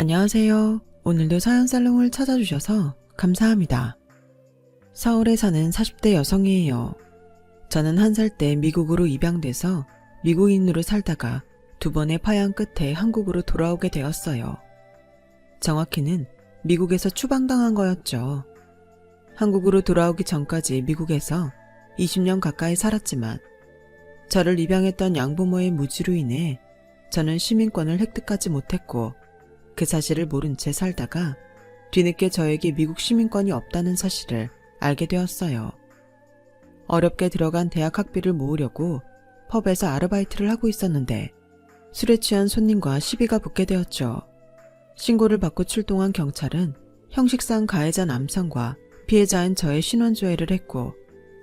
안녕하세요. 오늘도 사연살롱을 찾아주셔서 감사합니다. 서울에 사는 40대 여성이에요. 저는 1살 때 미국으로 입양돼서 미국인으로 살다가 2번의 파양 끝에 한국으로 돌아오게 되었어요. 정확히는 미국에서 추방당한 거였죠. 한국으로 돌아오기 전까지 미국에서 20년 가까이 살았지만 저를 입양했던 양부모의 무지로 인해 저는 시민권을 획득하지 못했고 그 사실을 모른 채 살다가 뒤늦게 저에게 미국 시민권이 없다는 사실을 알게 되었어요. 어렵게 들어간 대학 학비를 모으려고 펍에서 아르바이트를 하고 있었는데 술에 취한 손님과 시비가 붙게 되었죠. 신고를 받고 출동한 경찰은 형식상 가해자 남성과 피해자인 저의 신원조회를 했고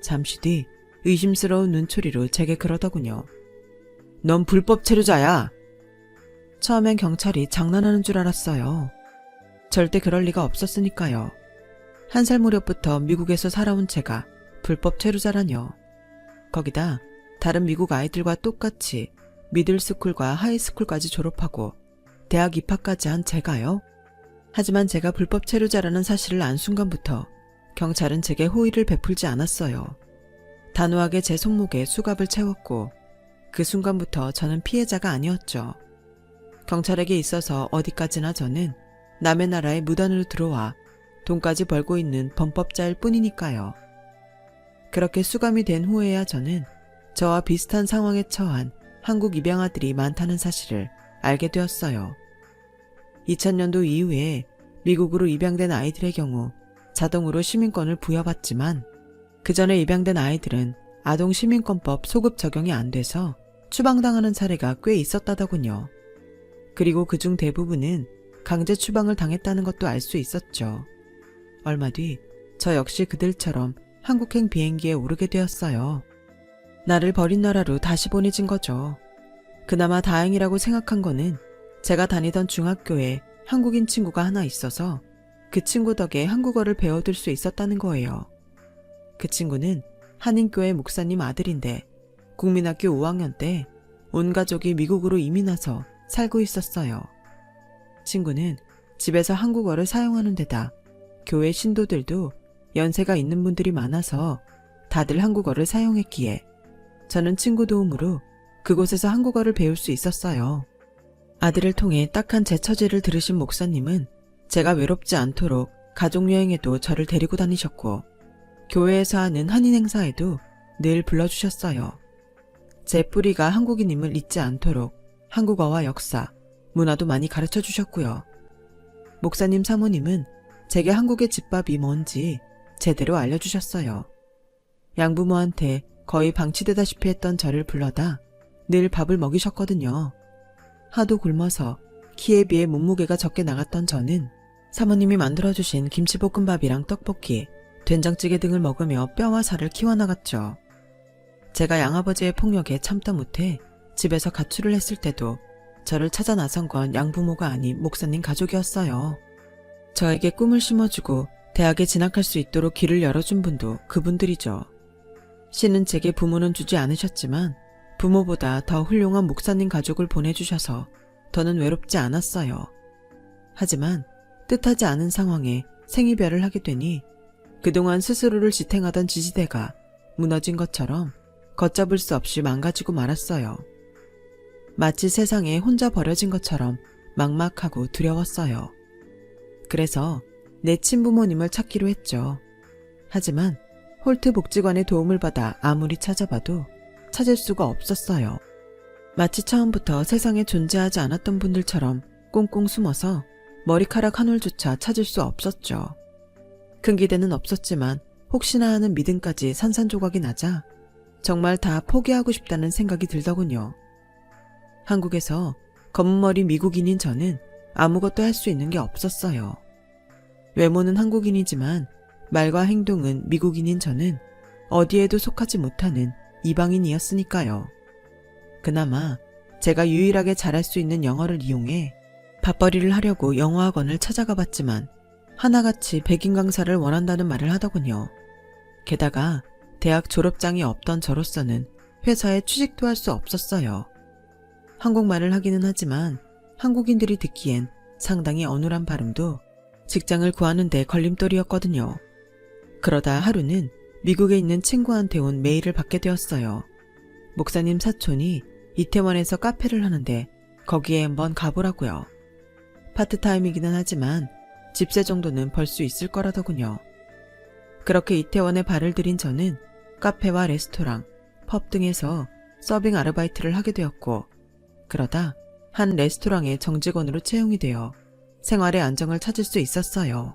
잠시 뒤 의심스러운 눈초리로 제게 그러더군요. 넌 불법 체류자야. 처음엔 경찰이 장난하는 줄 알았어요. 절대 그럴 리가 없었으니까요. 1살 무렵부터 미국에서 살아온 제가 불법 체류자라뇨. 거기다 다른 미국 아이들과 똑같이 미들스쿨과 하이스쿨까지 졸업하고 대학 입학까지 한 제가요? 하지만 제가 불법 체류자라는 사실을 안 순간부터 경찰은 제게 호의를 베풀지 않았어요. 단호하게 제 손목에 수갑을 채웠고 그 순간부터 저는 피해자가 아니었죠. 경찰에게 있어서 어디까지나 저는 남의 나라에 무단으로 들어와 돈까지 벌고 있는 범법자일 뿐이니까요. 그렇게 수감이 된 후에야 저는 저와 비슷한 상황에 처한 한국 입양아들이 많다는 사실을 알게 되었어요. 2000년도 이후에 미국으로 입양된 아이들의 경우 자동으로 시민권을 부여받지만 그 전에 입양된 아이들은 아동시민권법 소급 적용이 안 돼서 추방당하는 사례가 꽤 있었다더군요. 그리고 그중 대부분은 강제 추방을 당했다는 것도 알 수 있었죠. 얼마 뒤 저 역시 그들처럼 한국행 비행기에 오르게 되었어요. 나를 버린 나라로 다시 보내진 거죠. 그나마 다행이라고 생각한 거는 제가 다니던 중학교에 한국인 친구가 하나 있어서 그 친구 덕에 한국어를 배워둘 수 있었다는 거예요. 그 친구는 한인교회 목사님 아들인데 국민학교 5학년 때 온 가족이 미국으로 이민 와서 살고 있었어요. 친구는 집에서 한국어를 사용하는 데다 교회 신도들도 연세가 있는 분들이 많아서 다들 한국어를 사용했기에 저는 친구 도움으로 그곳에서 한국어를 배울 수 있었어요. 아들을 통해 딱한 제 처지를 들으신 목사님은 제가 외롭지 않도록 가족여행에도 저를 데리고 다니셨고 교회에서 하는 한인 행사에도 늘 불러주셨어요. 제 뿌리가 한국인임을 잊지 않도록 한국어와 역사, 문화도 많이 가르쳐 주셨고요. 목사님 사모님은 제게 한국의 집밥이 뭔지 제대로 알려주셨어요. 양부모한테 거의 방치되다시피 했던 저를 불러다 늘 밥을 먹이셨거든요. 하도 굶어서 키에 비해 몸무게가 적게 나갔던 저는 사모님이 만들어주신 김치볶음밥이랑 떡볶이, 된장찌개 등을 먹으며 뼈와 살을 키워나갔죠. 제가 양아버지의 폭력에 참다 못해 집에서 가출을 했을 때도 저를 찾아 나선 건 양부모가 아닌 목사님 가족이었어요. 저에게 꿈을 심어주고 대학에 진학할 수 있도록 길을 열어준 분도 그분들이죠. 신은 제게 부모는 주지 않으셨지만 부모보다 더 훌륭한 목사님 가족을 보내주셔서 더는 외롭지 않았어요. 하지만 뜻하지 않은 상황에 생이별을 하게 되니 그동안 스스로를 지탱하던 지지대가 무너진 것처럼 걷잡을 수 없이 망가지고 말았어요. 마치 세상에 혼자 버려진 것처럼 막막하고 두려웠어요. 그래서 내 친부모님을 찾기로 했죠. 하지만 홀트 복지관의 도움을 받아 아무리 찾아봐도 찾을 수가 없었어요. 마치 처음부터 세상에 존재하지 않았던 분들처럼 꽁꽁 숨어서 머리카락 한 올조차 찾을 수 없었죠. 큰 기대는 없었지만 혹시나 하는 믿음까지 산산조각이 나자 정말 다 포기하고 싶다는 생각이 들더군요. 한국에서 검은머리 미국인인 저는 아무것도 할 수 있는 게 없었어요. 외모는 한국인이지만 말과 행동은 미국인인 저는 어디에도 속하지 못하는 이방인이었으니까요. 그나마 제가 유일하게 잘할 수 있는 영어를 이용해 밥벌이를 하려고 영어학원을 찾아가 봤지만 하나같이 백인 강사를 원한다는 말을 하더군요. 게다가 대학 졸업장이 없던 저로서는 회사에 취직도 할 수 없었어요. 한국말을 하기는 하지만 한국인들이 듣기엔 상당히 어눌한 발음도 직장을 구하는 데 걸림돌이었거든요. 그러다 하루는 미국에 있는 친구한테 온 메일을 받게 되었어요. 목사님 사촌이 이태원에서 카페를 하는데 거기에 한번 가보라고요. 파트타임이기는 하지만 집세 정도는 벌 수 있을 거라더군요. 그렇게 이태원에 발을 들인 저는 카페와 레스토랑, 펍 등에서 서빙 아르바이트를 하게 되었고, 그러다 한 레스토랑의 정직원으로 채용이 되어 생활의 안정을 찾을 수 있었어요.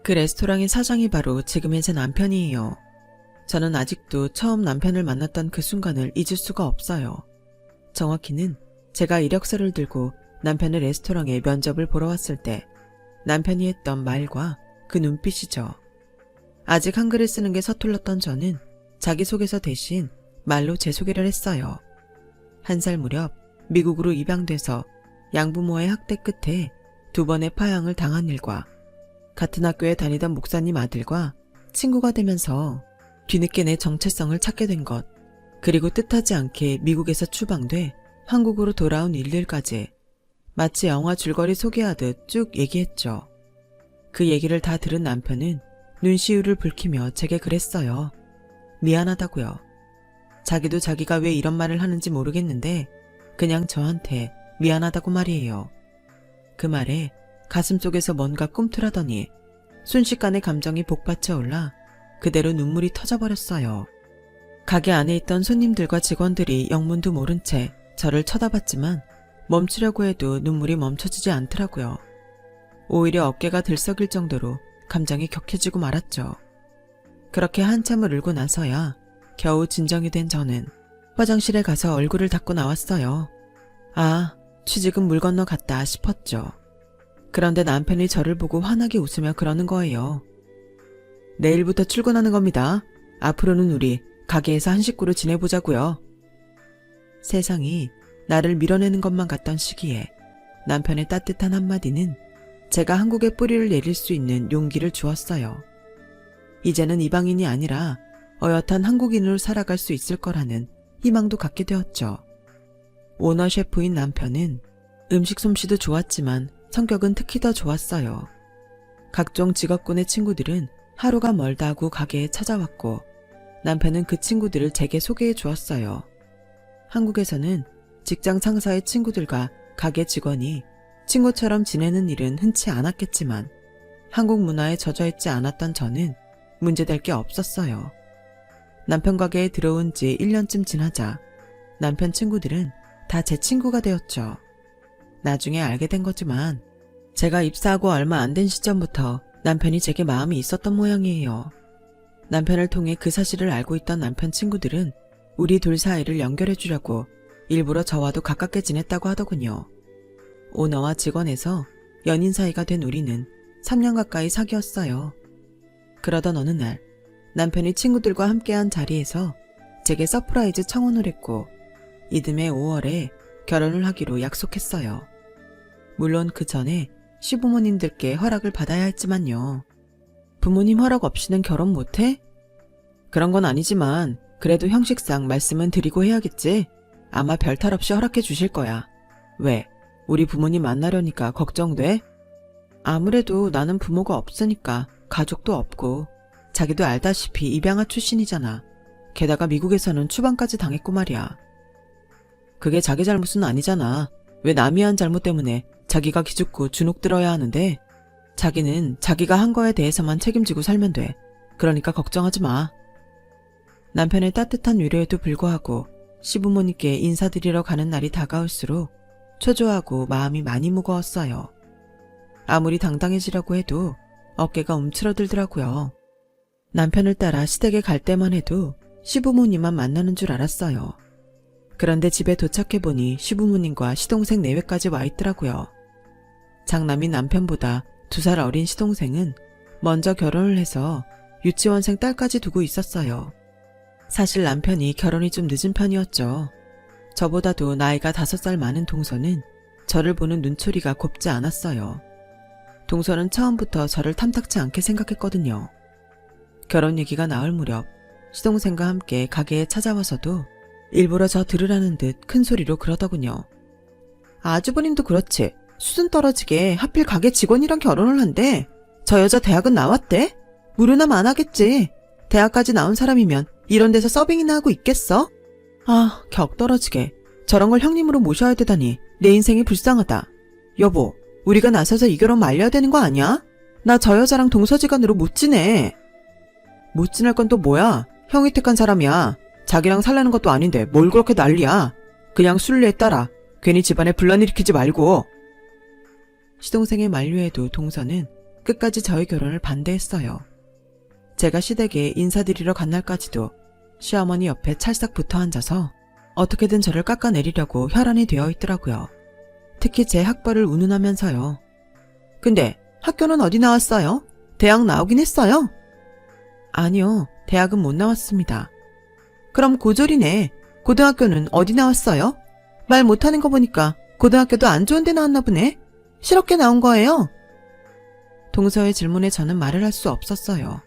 그 레스토랑의 사장이 바로 지금의 제 남편이에요. 저는 아직도 처음 남편을 만났던 그 순간을 잊을 수가 없어요. 정확히는 제가 이력서를 들고 남편의 레스토랑에 면접을 보러 왔을 때 남편이 했던 말과 그 눈빛이죠. 아직 한글을 쓰는 게 서툴렀던 저는 자기소개서 대신 말로 제 소개를 했어요. 1살 무렵 미국으로 입양돼서 양부모의 학대 끝에 2번의 파양을 당한 일과 같은 학교에 다니던 목사님 아들과 친구가 되면서 뒤늦게 내 정체성을 찾게 된 것, 그리고 뜻하지 않게 미국에서 추방돼 한국으로 돌아온 일들까지 마치 영화 줄거리 소개하듯 쭉 얘기했죠. 그 얘기를 다 들은 남편은 눈시울을 붉히며 제게 그랬어요. 미안하다고요. 자기도 자기가 왜 이런 말을 하는지 모르겠는데 그냥 저한테 미안하다고 말이에요. 그 말에 가슴속에서 뭔가 꿈틀하더니 순식간에 감정이 복받쳐 올라 그대로 눈물이 터져버렸어요. 가게 안에 있던 손님들과 직원들이 영문도 모른 채 저를 쳐다봤지만 멈추려고 해도 눈물이 멈춰지지 않더라고요. 오히려 어깨가 들썩일 정도로 감정이 격해지고 말았죠. 그렇게 한참을 울고 나서야 겨우 진정이 된 저는 화장실에 가서 얼굴을 닦고 나왔어요. 아, 취직은 물 건너 갔다 싶었죠. 그런데 남편이 저를 보고 환하게 웃으며 그러는 거예요. 내일부터 출근하는 겁니다. 앞으로는 우리 가게에서 한 식구로 지내보자고요. 세상이 나를 밀어내는 것만 같던 시기에 남편의 따뜻한 한마디는 제가 한국에 뿌리를 내릴 수 있는 용기를 주었어요. 이제는 이방인이 아니라 어엿한 한국인으로 살아갈 수 있을 거라는 희망도 갖게 되었죠. 오너 셰프인 남편은 음식 솜씨도 좋았지만 성격은 특히 더 좋았어요. 각종 직업군의 친구들은 하루가 멀다 하고 가게에 찾아왔고 남편은 그 친구들을 제게 소개해 주었어요. 한국에서는 직장 상사의 친구들과 가게 직원이 친구처럼 지내는 일은 흔치 않았겠지만 한국 문화에 젖어있지 않았던 저는 문제될 게 없었어요. 남편 가게에 들어온 지 1년쯤 지나자 남편 친구들은 다 제 친구가 되었죠. 나중에 알게 된 거지만 제가 입사하고 얼마 안 된 시점부터 남편이 제게 마음이 있었던 모양이에요. 남편을 통해 그 사실을 알고 있던 남편 친구들은 우리 둘 사이를 연결해 주려고 일부러 저와도 가깝게 지냈다고 하더군요. 오너와 직원에서 연인 사이가 된 우리는 3년 가까이 사귀었어요. 그러던 어느 날 남편이 친구들과 함께한 자리에서 제게 서프라이즈 청혼을 했고 이듬해 5월에 결혼을 하기로 약속했어요. 물론 그 전에 시부모님들께 허락을 받아야 했지만요. 부모님 허락 없이는 결혼 못해? 그런 건 아니지만 그래도 형식상 말씀은 드리고 해야겠지. 아마 별탈 없이 허락해 주실 거야. 왜? 우리 부모님 만나려니까 걱정돼? 아무래도 나는 부모가 없으니까 가족도 없고 자기도 알다시피 입양아 출신이잖아. 게다가 미국에서는 추방까지 당했고 말이야. 그게 자기 잘못은 아니잖아. 왜 남이 한 잘못 때문에 자기가 기죽고 주눅 들어야 하는데 자기는 자기가 한 거에 대해서만 책임지고 살면 돼. 그러니까 걱정하지 마. 남편의 따뜻한 위로에도 불구하고 시부모님께 인사드리러 가는 날이 다가올수록 초조하고 마음이 많이 무거웠어요. 아무리 당당해지려고 해도 어깨가 움츠러들더라고요. 남편을 따라 시댁에 갈 때만 해도 시부모님만 만나는 줄 알았어요. 그런데 집에 도착해보니 시부모님과 시동생 내외까지 와 있더라고요. 장남인 남편보다 2살 어린 시동생은 먼저 결혼을 해서 유치원생 딸까지 두고 있었어요. 사실 남편이 결혼이 좀 늦은 편이었죠. 저보다도 나이가 5살 많은 동서는 저를 보는 눈초리가 곱지 않았어요. 동서는 처음부터 저를 탐탁치 않게 생각했거든요. 결혼 얘기가 나올 무렵 시동생과 함께 가게에 찾아와서도 일부러 저 들으라는 듯 큰 소리로 그러더군요. 아주버님도 그렇지. 수준 떨어지게 하필 가게 직원이랑 결혼을 한대. 저 여자 대학은 나왔대? 무료남 안 하겠지. 대학까지 나온 사람이면 이런 데서 서빙이나 하고 있겠어? 아, 격 떨어지게. 저런 걸 형님으로 모셔야 되다니 내 인생이 불쌍하다. 여보, 우리가 나서서 이 결혼 말려야 되는 거 아니야? 나 저 여자랑 동서지간으로 못 지내. 못 지낼 건 또 뭐야? 형이 택한 사람이야. 자기랑 살라는 것도 아닌데 뭘 그렇게 난리야. 그냥 순리에 따라 괜히 집안에 분란 일으키지 말고. 시동생의 만류에도 동서는 끝까지 저희 결혼을 반대했어요. 제가 시댁에 인사드리러 간 날까지도 시어머니 옆에 찰싹 붙어 앉아서 어떻게든 저를 깎아내리려고 혈안이 되어 있더라고요. 특히 제 학벌을 운운하면서요. 근데 학교는 어디 나왔어요? 대학 나오긴 했어요? 아니요, 대학은 못 나왔습니다. 그럼 고졸이네. 고등학교는 어디 나왔어요? 말 못하는 거 보니까 고등학교도 안 좋은 데 나왔나 보네. 실업계 나온 거예요? 동서의 질문에 저는 말을 할 수 없었어요.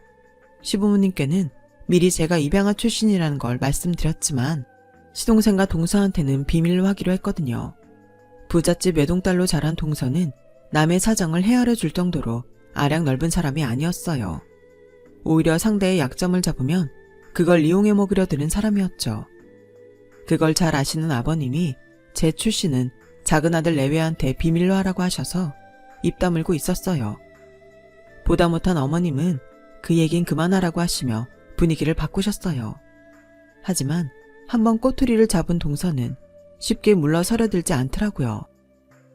시부모님께는 미리 제가 입양아 출신이라는 걸 말씀드렸지만 시동생과 동서한테는 비밀로 하기로 했거든요. 부잣집 외동딸로 자란 동서는 남의 사정을 헤아려 줄 정도로 아량 넓은 사람이 아니었어요. 오히려 상대의 약점을 잡으면 그걸 이용해 먹으려 드는 사람이었죠. 그걸 잘 아시는 아버님이 제 출신은 작은 아들 내외한테 비밀로 하라고 하셔서 입 다물고 있었어요. 보다 못한 어머님은 그 얘긴 그만하라고 하시며 분위기를 바꾸셨어요. 하지만 한번 꼬투리를 잡은 동서는 쉽게 물러서려들지 않더라고요.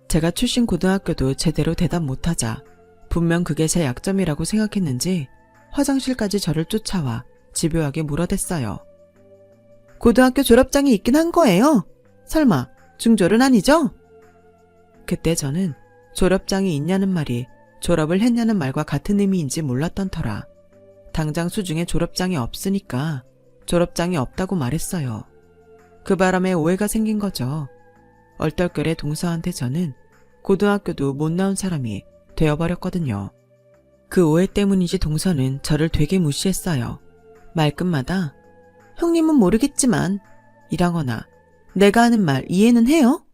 제가 출신 고등학교도 제대로 대답 못하자 분명 그게 제 약점이라고 생각했는지 화장실까지 저를 쫓아와 집요하게 물어댔어요. 고등학교 졸업장이 있긴 한 거예요? 설마 중졸은 아니죠? 그때 저는 졸업장이 있냐는 말이 졸업을 했냐는 말과 같은 의미인지 몰랐던 터라 당장 수중에 졸업장이 없으니까 졸업장이 없다고 말했어요. 그 바람에 오해가 생긴 거죠. 얼떨결에 동서한테 저는 고등학교도 못 나온 사람이 되어버렸거든요. 그 오해 때문인지 동서는 저를 되게 무시했어요. 말끝마다 형님은 모르겠지만 이라거나 내가 하는 말 이해는 해요?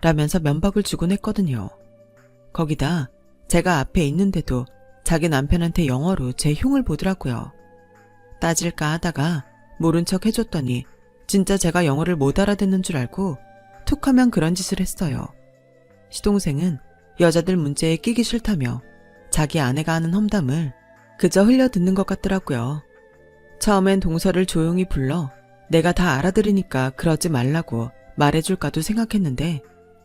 라면서 면박을 주곤 했거든요. 거기다 제가 앞에 있는데도 자기 남편한테 영어로 제 흉을 보더라고요. 따질까 하다가 모른 척 해줬더니 진짜 제가 영어를 못 알아듣는 줄 알고 툭 하면 그런 짓을 했어요. 시동생은 여자들 문제에 끼기 싫다며 자기 아내가 하는 험담을 그저 흘려듣는 것 같더라고요. 처음엔 동서를 조용히 불러 내가 다 알아들으니까 그러지 말라고 말해줄까도 생각했는데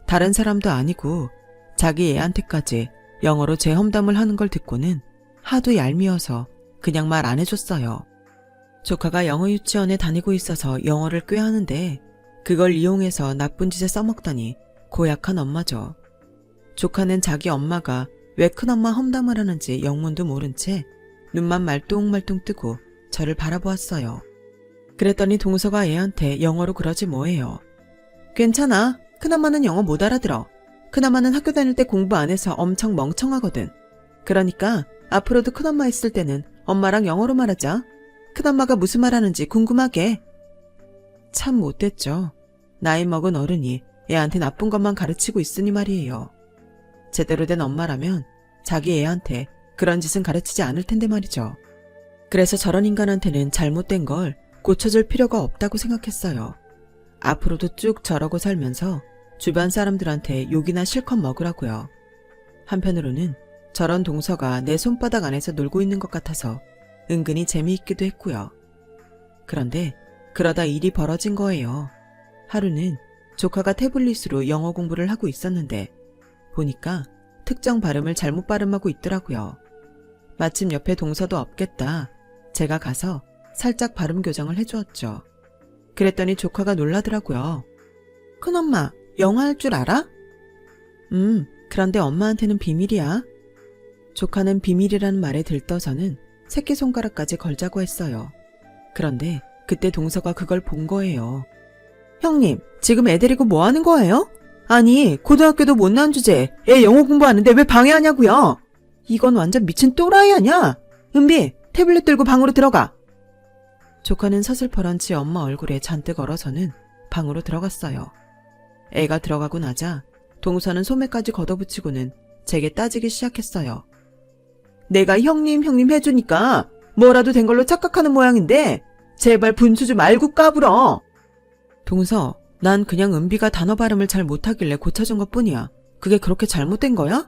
다른 사람도 아니고 자기 애한테까지 영어로 제 험담을 하는 걸 듣고는 하도 얄미워서 그냥 말 안 해줬어요. 조카가 영어 유치원에 다니고 있어서 영어를 꽤 하는데 그걸 이용해서 나쁜 짓에 써먹다니 고약한 엄마죠. 조카는 자기 엄마가 왜 큰엄마 험담을 하는지 영문도 모른 채 눈만 말똥말똥 뜨고 저를 바라보았어요. 그랬더니 동서가 애한테 영어로 그러지 뭐해요. 괜찮아. 큰엄마는 영어 못 알아들어. 큰엄마는 학교 다닐 때 공부 안 해서 엄청 멍청하거든. 그러니까 앞으로도 큰엄마 있을 때는 엄마랑 영어로 말하자. 큰엄마가 무슨 말 하는지 궁금하게. 참 못됐죠. 나이 먹은 어른이 애한테 나쁜 것만 가르치고 있으니 말이에요. 제대로 된 엄마라면 자기 애한테 그런 짓은 가르치지 않을 텐데 말이죠. 그래서 저런 인간한테는 잘못된 걸 고쳐줄 필요가 없다고 생각했어요. 앞으로도 쭉 저러고 살면서 주변 사람들한테 욕이나 실컷 먹으라고요. 한편으로는 저런 동서가 내 손바닥 안에서 놀고 있는 것 같아서 은근히 재미있기도 했고요. 그런데 그러다 일이 벌어진 거예요. 하루는 조카가 태블릿으로 영어 공부를 하고 있었는데 보니까 특정 발음을 잘못 발음하고 있더라고요. 마침 옆에 동서도 없겠다. 제가 가서 살짝 발음 교정을 해주었죠. 그랬더니 조카가 놀라더라고요. 큰엄마, 영어 할 줄 알아? 그런데 엄마한테는 비밀이야. 조카는 비밀이라는 말에 들떠서는 새끼손가락까지 걸자고 했어요. 그런데 그때 동서가 그걸 본 거예요. 형님, 지금 애 데리고 뭐 하는 거예요? 아니, 고등학교도 못 나온 주제에 애 영어 공부하는데 왜 방해하냐고요? 이건 완전 미친 또라이 아냐? 은비, 태블릿 들고 방으로 들어가. 조카는 서슬퍼런 지 엄마 얼굴에 잔뜩 얼어서는 방으로 들어갔어요. 애가 들어가고 나자 동서는 소매까지 걷어붙이고는 제게 따지기 시작했어요. 내가 형님 해주니까 뭐라도 된 걸로 착각하는 모양인데 제발 분수 좀 말고 까불어. 동서, 난 그냥 은비가 단어 발음을 잘 못하길래 고쳐준 것뿐이야. 그게 그렇게 잘못된 거야?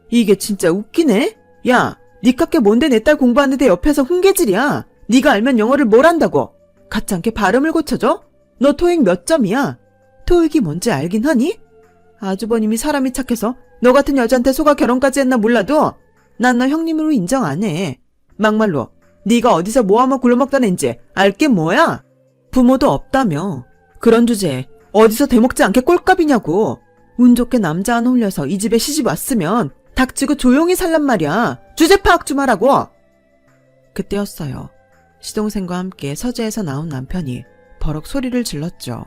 이게 진짜 웃기네? 야, 니깎게 뭔데 내 딸 공부하는데 옆에서 훈계질이야. 네가 알면 영어를 뭘 안다고. 같지 않게 발음을 고쳐줘? 너 토익 몇 점이야? 토익이 뭔지 알긴 하니? 아주버님이 사람이 착해서 너 같은 여자한테 속아 결혼까지 했나 몰라도 난 너 형님으로 인정 안 해. 막말로 네가 어디서 모아먹 굴러먹던 앤지 알게 뭐야? 부모도 없다며. 그런 주제에 어디서 대먹지 않게 꼴값이냐고. 운 좋게 남자 하나 홀려서 이 집에 시집 왔으면 닥치고 조용히 살란 말이야. 주제 파악 좀 하라고. 그때였어요. 시동생과 함께 서재에서 나온 남편이 버럭 소리를 질렀죠.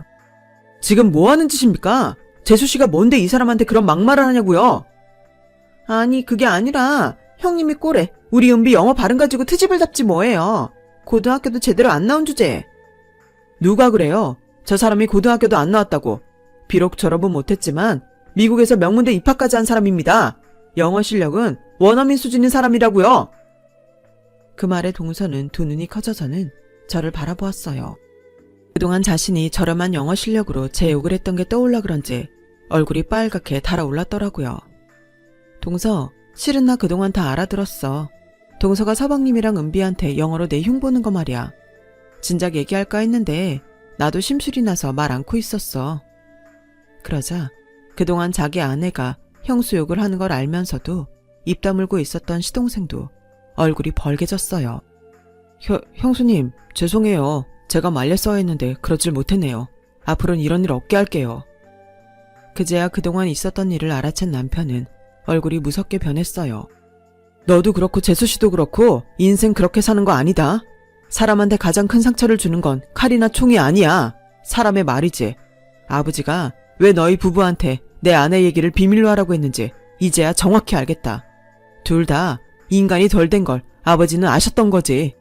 지금 뭐 하는 짓입니까? 재수씨가 뭔데 이 사람한테 그런 막말을 하냐고요? 아니 그게 아니라 형님이 꼴에 우리 은비 영어 발음 가지고 트집을 잡지 뭐예요. 고등학교도 제대로 안 나온 주제에. 누가 그래요? 저 사람이 고등학교도 안 나왔다고. 비록 졸업은 못했지만 미국에서 명문대 입학까지 한 사람입니다. 영어 실력은 원어민 수준인 사람이라고요. 그 말에 동서는 두 눈이 커져서는 저를 바라보았어요. 그동안 자신이 저렴한 영어 실력으로 제 욕을 했던 게 떠올라 그런지 얼굴이 빨갛게 달아올랐더라고요. 동서, 실은 나 그동안 다 알아들었어. 동서가 서방님이랑 은비한테 영어로 내 흉보는 거 말이야. 진작 얘기할까 했는데 나도 심술이 나서 말 않고 있었어. 그러자 그동안 자기 아내가 형수 욕을 하는 걸 알면서도 입 다물고 있었던 시동생도 얼굴이 벌개졌어요. 형수님, 죄송해요. 제가 말렸어야 했는데 그러질 못했네요. 앞으로는 이런 일 없게 할게요. 그제야 그동안 있었던 일을 알아챈 남편은 얼굴이 무섭게 변했어요. 너도 그렇고 재수씨도 그렇고 인생 그렇게 사는 거 아니다. 사람한테 가장 큰 상처를 주는 건 칼이나 총이 아니야. 사람의 말이지. 아버지가 왜 너희 부부한테 내 아내 얘기를 비밀로 하라고 했는지 이제야 정확히 알겠다. 둘 다 인간이 덜 된 걸 아버지는 아셨던 거지.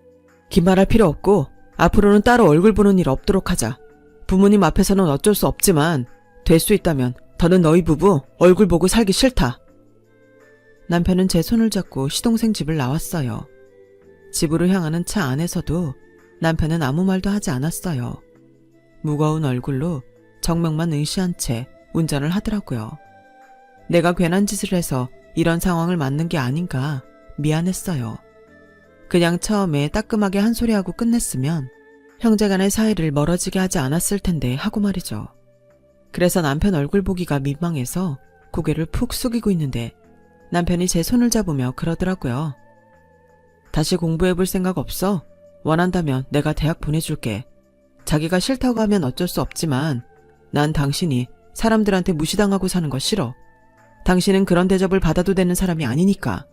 기말할 필요 없고 앞으로는 따로 얼굴 보는 일 없도록 하자. 부모님 앞에서는 어쩔 수 없지만 될 수 있다면 더는 너희 부부 얼굴 보고 살기 싫다. 남편은 제 손을 잡고 시동생 집을 나왔어요. 집으로 향하는 차 안에서도 남편은 아무 말도 하지 않았어요. 무거운 얼굴로 정명만 의시한 채 운전을 하더라고요. 내가 괜한 짓을 해서 이런 상황을 맞는 게 아닌가 미안했어요. 그냥 처음에 따끔하게 한 소리하고 끝냈으면 형제간의 사이를 멀어지게 하지 않았을 텐데 하고 말이죠. 그래서 남편 얼굴 보기가 민망해서 고개를 푹 숙이고 있는데 남편이 제 손을 잡으며 그러더라고요. 다시 공부해볼 생각 없어? 원한다면 내가 대학 보내줄게. 자기가 싫다고 하면 어쩔 수 없지만 난 당신이 사람들한테 무시당하고 사는 거 싫어. 당신은 그런 대접을 받아도 되는 사람이 아니니까.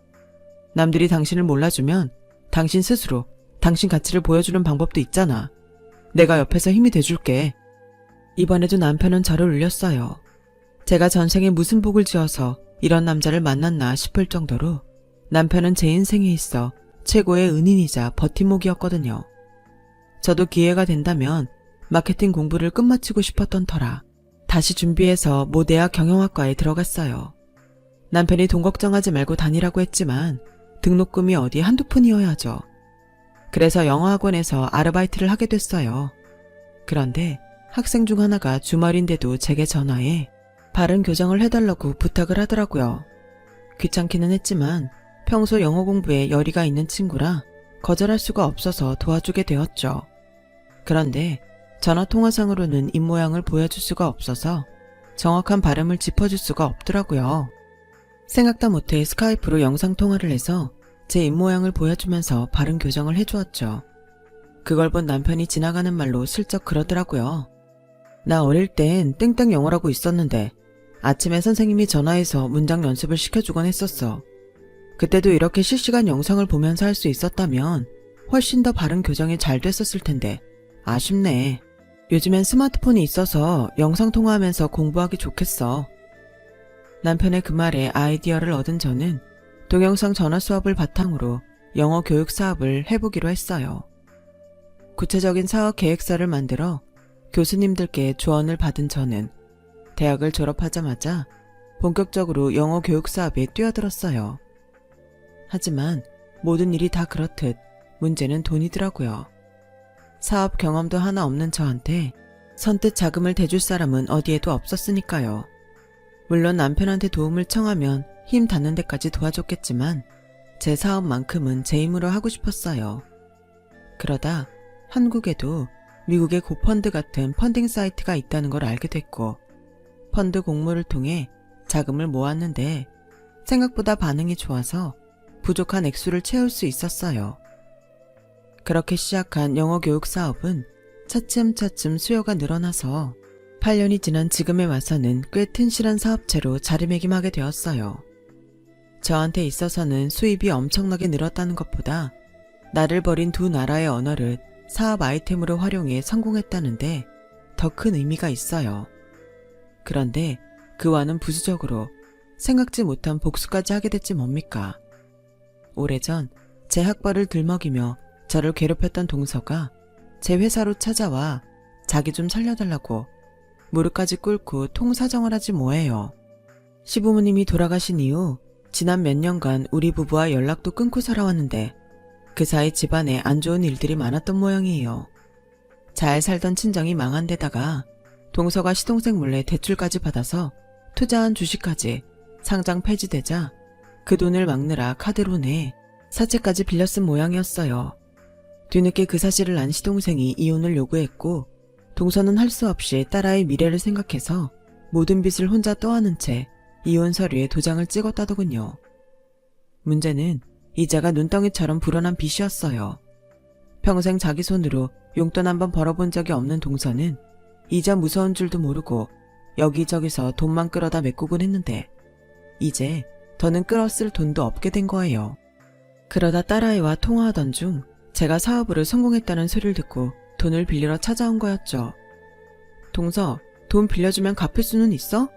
남들이 당신을 몰라주면 당신 스스로 당신 가치를 보여주는 방법도 있잖아. 내가 옆에서 힘이 돼줄게. 이번에도 남편은 저를 울렸어요. 제가 전생에 무슨 복을 지어서 이런 남자를 만났나 싶을 정도로 남편은 제 인생에 있어 최고의 은인이자 버팀목이었거든요. 저도 기회가 된다면 마케팅 공부를 끝마치고 싶었던 터라 다시 준비해서 모 대학 경영학과에 들어갔어요. 남편이 돈 걱정하지 말고 다니라고 했지만 등록금이 어디 한두 푼이어야죠. 그래서 영어학원에서 아르바이트를 하게 됐어요. 그런데 학생 중 하나가 주말인데도 제게 전화해 발음 교정을 해달라고 부탁을 하더라고요. 귀찮기는 했지만 평소 영어 공부에 열의가 있는 친구라 거절할 수가 없어서 도와주게 되었죠. 그런데 전화통화상으로는 입모양을 보여줄 수가 없어서 정확한 발음을 짚어줄 수가 없더라고요. 생각도 못해 스카이프로 영상통화를 해서 제 입모양을 보여주면서 발음 교정을 해주었죠. 그걸 본 남편이 지나가는 말로 슬쩍 그러더라고요. 나 어릴 땐 땡땡 영어라고 있었는데 아침에 선생님이 전화해서 문장 연습을 시켜주곤 했었어. 그때도 이렇게 실시간 영상을 보면서 할 수 있었다면 훨씬 더 발음 교정이 잘 됐었을 텐데 아쉽네. 요즘엔 스마트폰이 있어서 영상통화하면서 공부하기 좋겠어. 남편의 그 말에 아이디어를 얻은 저는 동영상 전화 수업을 바탕으로 영어 교육 사업을 해보기로 했어요. 구체적인 사업 계획서를 만들어 교수님들께 조언을 받은 저는 대학을 졸업하자마자 본격적으로 영어 교육 사업에 뛰어들었어요. 하지만 모든 일이 다 그렇듯 문제는 돈이더라고요. 사업 경험도 하나 없는 저한테 선뜻 자금을 대줄 사람은 어디에도 없었으니까요. 물론 남편한테 도움을 청하면 힘 닿는 데까지 도와줬겠지만 제 사업만큼은 제 힘으로 하고 싶었어요. 그러다 한국에도 미국의 고펀드 같은 펀딩 사이트가 있다는 걸 알게 됐고 펀드 공모를 통해 자금을 모았는데 생각보다 반응이 좋아서 부족한 액수를 채울 수 있었어요. 그렇게 시작한 영어 교육 사업은 차츰차츰 수요가 늘어나서 8년이 지난 지금에 와서는 꽤 튼실한 사업체로 자리매김하게 되었어요. 저한테 있어서는 수입이 엄청나게 늘었다는 것보다 나를 버린 두 나라의 언어를 사업 아이템으로 활용해 성공했다는데 더 큰 의미가 있어요. 그런데 그와는 부수적으로 생각지 못한 복수까지 하게 됐지 뭡니까? 오래전 제 학벌을 들먹이며 저를 괴롭혔던 동서가 제 회사로 찾아와 자기 좀 살려달라고 무릎까지 꿇고 통사정을 하지 뭐예요. 시부모님이 돌아가신 이후 지난 몇 년간 우리 부부와 연락도 끊고 살아왔는데 그 사이 집안에 안 좋은 일들이 많았던 모양이에요. 잘 살던 친정이 망한 데다가 동서가 시동생 몰래 대출까지 받아서 투자한 주식까지 상장 폐지되자 그 돈을 막느라 카드로 내 사채까지 빌려 쓴 모양이었어요. 뒤늦게 그 사실을 안 시동생이 이혼을 요구했고 동서는 할 수 없이 딸아이의 미래를 생각해서 모든 빚을 혼자 떠안은 채 이혼 서류에 도장을 찍었다더군요. 문제는 이자가 눈덩이처럼 불어난 빚이었어요. 평생 자기 손으로 용돈 한 번 벌어본 적이 없는 동서는 이자 무서운 줄도 모르고 여기저기서 돈만 끌어다 메꾸곤 했는데 이제 더는 끌었을 돈도 없게 된 거예요. 그러다 딸아이와 통화하던 중 제가 사업으로 성공했다는 소리를 듣고 돈을 빌리러 찾아온 거였죠. 동서, 돈 빌려주면 갚을 수는 있어?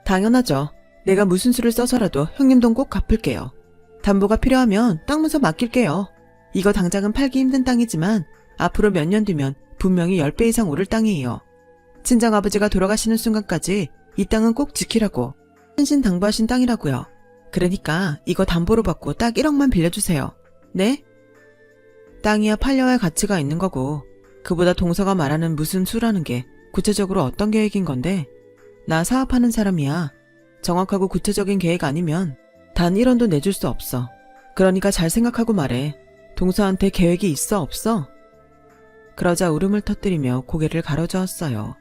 당연하죠. 내가 무슨 수를 써서라도 형님 돈 꼭 갚을게요. 담보가 필요하면 땅 문서 맡길게요. 이거 당장은 팔기 힘든 땅이지만 앞으로 몇 년 뒤면 분명히 10배 이상 오를 땅이에요. 친정아버지가 돌아가시는 순간까지 이 땅은 꼭 지키라고 신신당부하신 땅이라고요. 그러니까 이거 담보로 받고 딱 1억만 빌려주세요. 네? 땅이야 팔려야 가치가 있는 거고 그보다 동서가 말하는 무슨 수라는 게 구체적으로 어떤 계획인 건데 나 사업하는 사람이야. 정확하고 구체적인 계획 아니면 단 1원도 내줄 수 없어. 그러니까 잘 생각하고 말해. 동서한테 계획이 있어 없어? 그러자 울음을 터뜨리며 고개를 가로저었어요.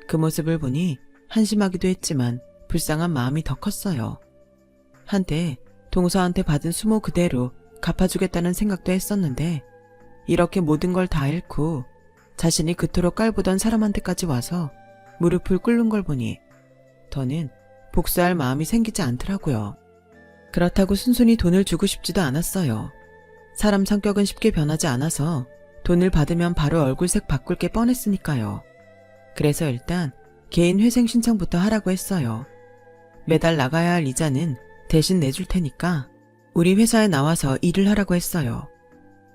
그 모습을 보니 한심하기도 했지만 불쌍한 마음이 더 컸어요. 한때 동서한테 받은 수모 그대로 갚아주겠다는 생각도 했었는데 이렇게 모든 걸 다 잃고 자신이 그토록 깔보던 사람한테까지 와서 무릎을 꿇는 걸 보니 더는 복수할 마음이 생기지 않더라고요. 그렇다고 순순히 돈을 주고 싶지도 않았어요. 사람 성격은 쉽게 변하지 않아서 돈을 받으면 바로 얼굴색 바꿀 게 뻔했으니까요. 그래서 일단 개인 회생 신청부터 하라고 했어요. 매달 나가야 할 이자는 대신 내줄 테니까 우리 회사에 나와서 일을 하라고 했어요.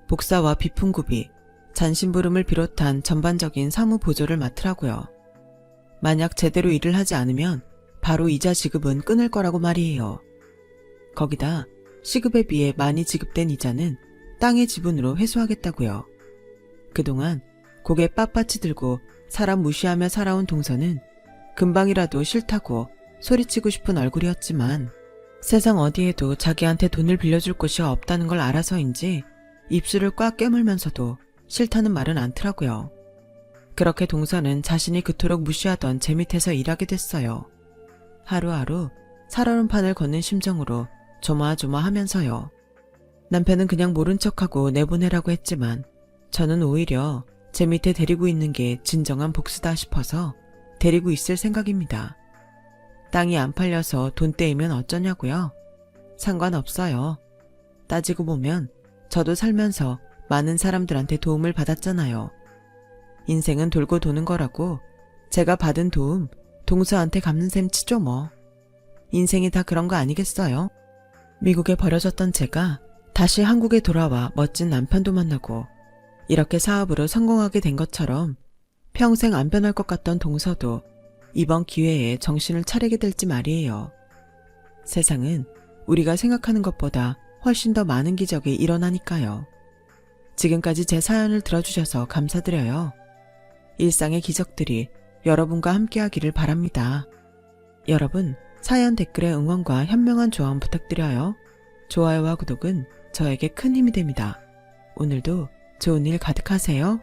복사와 비품구비, 잔심부름을 비롯한 전반적인 사무 보조를 맡으라고요. 만약 제대로 일을 하지 않으면 바로 이자 지급은 끊을 거라고 말이에요. 거기다 시급에 비해 많이 지급된 이자는 땅의 지분으로 회수하겠다고요. 그동안 고개 빳빳이 들고 사람 무시하며 살아온 동서는 금방이라도 싫다고 소리치고 싶은 얼굴이었지만 세상 어디에도 자기한테 돈을 빌려줄 곳이 없다는 걸 알아서인지 입술을 꽉 깨물면서도 싫다는 말은 않더라고요. 그렇게 동서는 자신이 그토록 무시하던 제 밑에서 일하게 됐어요. 하루하루 살얼음판을 걷는 심정으로 조마조마하면서요. 남편은 그냥 모른 척하고 내보내라고 했지만 저는 오히려 제 밑에 데리고 있는 게 진정한 복수다 싶어서 데리고 있을 생각입니다. 땅이 안 팔려서 돈 떼이면 어쩌냐고요? 상관없어요. 따지고 보면 저도 살면서 많은 사람들한테 도움을 받았잖아요. 인생은 돌고 도는 거라고 제가 받은 도움 동서한테 갚는 셈 치죠 뭐. 인생이 다 그런 거 아니겠어요? 미국에 버려졌던 제가 다시 한국에 돌아와 멋진 남편도 만나고 이렇게 사업으로 성공하게 된 것처럼 평생 안 변할 것 같던 동서도 이번 기회에 정신을 차리게 될지 말이에요. 세상은 우리가 생각하는 것보다 훨씬 더 많은 기적이 일어나니까요. 지금까지 제 사연을 들어주셔서 감사드려요. 일상의 기적들이 여러분과 함께하기를 바랍니다. 여러분, 사연 댓글에 응원과 현명한 조언 부탁드려요. 좋아요와 구독은 저에게 큰 힘이 됩니다. 오늘도 좋은 일 가득하세요.